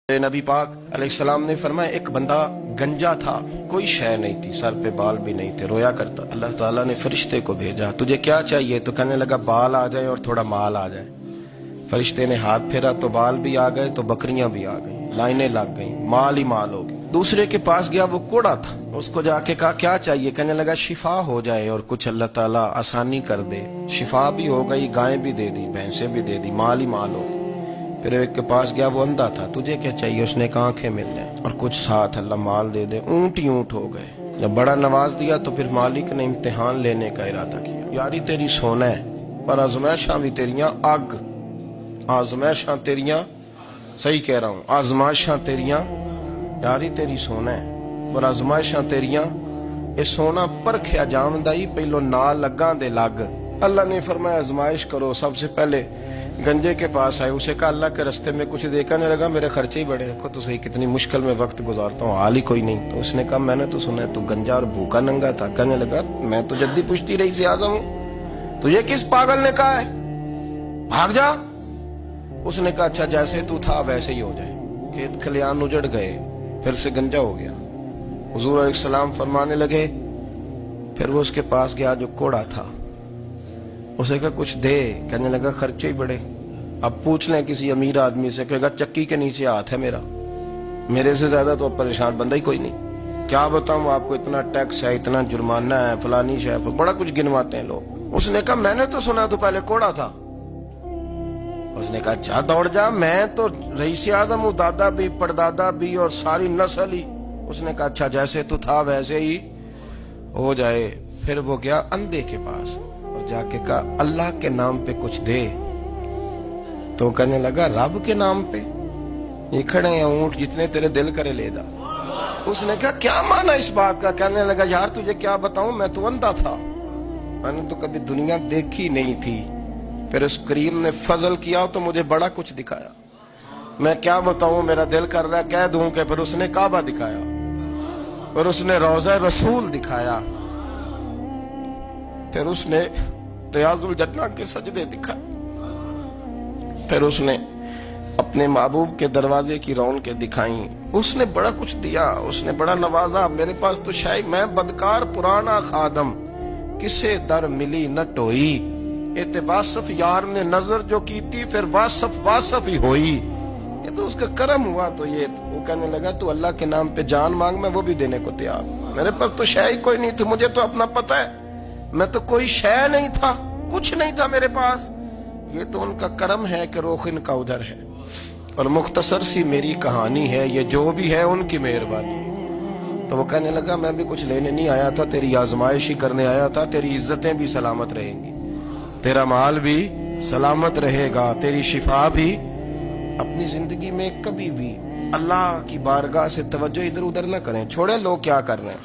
नबी पाक अलैहिस्सलाम ने फरमाया एक बंदा गंजा था, कोई शय नहीं थी, सर पे बाल भी नहीं थे, रोया करता। अल्लाह ताला ने फरिश्ते को भेजा, तुझे क्या चाहिए? तो कहने लगा बाल आ जाए और थोड़ा माल आ जाए। फरिश्ते ने हाथ फेरा तो बाल भी आ गए, तो बकरियां भी आ गई, लाइनें लग गई, माल ही माल हो गई। दूसरे के पास गया, वो कोड़ा था, उसको जाके कहा क्या चाहिए? कहने लगा शिफा हो जाए और कुछ अल्लाह ताला आसानी कर दे। शिफा भी हो गई, गायें भी दे दी, भैंसें भी दे दी, माल ही माल हो गई। फिर एक के पास गया, वो अंधा था, तुझे क्या चाहिए? उसने कहा आंखें मिल जाए और कुछ साथ अल्लाह माल दे दे। ऊंट ही ऊंट हो गए। जब बड़ा नवाज दिया तो फिर मालिक ने इम्तिहान लेने का इरादा किया। यारी तेरी सोना है पर आजमाइशां भी तेरियां अग, आजमाइशां तेरियां, सही कह रहा हूं, आजमाइशां तेरियां, यारी तेरी सोना है पर आजमाइशां तेरियां, ये सोना परखिया जामदा ही पहलो ना लगा दे लग। अल्लाह ने फरमाया आजमाइश करो। सबसे पहले गंजे के पास आए, उसे कहा अल्लाह के रास्ते में कुछ देखा नहीं लगा, मेरे खर्चे ही बड़े, देखो तो सही कितनी मुश्किल में वक्त गुजारता हूँ, हाल ही कोई नहीं। तो उसने कहा मैंने तो सुना है तू गंजा और भूखा नंगा था। कहने लगा मैं तो जद्दी पुश्ती रही से आजम हूँ, तुझे किस पागल ने कहा है भाग जा? उसने कहा अच्छा जैसे तू था वैसे ही हो जाए। खेत खलियान उजड़ गए, फिर से गंजा हो गया। हुजूर अलैहिस्सलाम फरमाने लगे, फिर वो उसके पास गया जो कोड़ा था, उसे कहा कुछ दे। कहने लगा खर्चे ही बड़े, अब पूछ लें किसी अमीर आदमी से, कहेगा चक्की के नीचे हाथ है मेरा, मेरे से ज्यादा तो परेशान बंदा ही कोई नहीं। क्या बताऊं आपको, इतना टैक्स है, इतना जुर्माना है, फलानी शय, बड़ा कुछ गिनवाते हैं लोग। उसने कहा मैंने तो सुना तो पहले कोड़ा था। उसने कहा अच्छा दौड़ जा, मैं तो रईस आजम हूं, दादा भी परदादा भी और सारी नस्ल ही। उसने कहा अच्छा जैसे तू था वैसे ही हो जाए। फिर वो गया अंधे के पास और जाके कहा अल्लाह के नाम पे कुछ दे। तो कहने लगा रब के नाम पे? ये खड़े हैं ऊंट, जितने तेरे दिल करे ले जा। उसने कहा क्या माना इस बात का? कहने लगा यार तुझे क्या बताऊं, मैं तो अंधा था, मैंने तो कभी दुनिया देखी नहीं थी। फिर उस करीम ने फजल किया तो मुझे बड़ा कुछ दिखाया। मैं क्या बताऊं, मेरा दिल कर रहा है कह दूं कि फिर उसने काबा दिखाया, फिर उसने रोज़ा रसूल दिखाया, फिर उसने रियाजुल जन्ना के सजदे दिखाए, फिर उसने अपने महबूब के दरवाजे की रौनकें दिखाई। उसने बड़ा कुछ दिया, उसने बड़ा नवाजा। मेरे पास तो शायद मैं बदकार पुराना खादम, किसे दर मिली न टोई, एते वासफ यार ने नजर जो की थी, फिर वासफ वासफ ही होई। ये तो उसका करम हुआ। तो ये वो कहने लगा तू अल्लाह के नाम पे जान मांग, मैं वो भी देने को तैयार। मेरे पास तो शय कोई नहीं थी, मुझे तो अपना पता है, मैं तो कोई शय नहीं था, कुछ नहीं था मेरे पास। ये तो उनका करम है कि रुख इनका उधर है। और मुख्तसर सी मेरी कहानी है, ये जो भी है उनकी मेहरबानी। तो वो कहने लगा मैं भी कुछ लेने नहीं आया था, तेरी आजमाइश ही करने आया था। तेरी इज्जतें भी सलामत रहेंगी, तेरा माल भी सलामत रहेगा, तेरी शिफा भी। अपनी जिंदगी में कभी भी अल्लाह की बारगाह से तवज्जो इधर उधर न करें, छोड़े लोग क्या कर रहे हैं।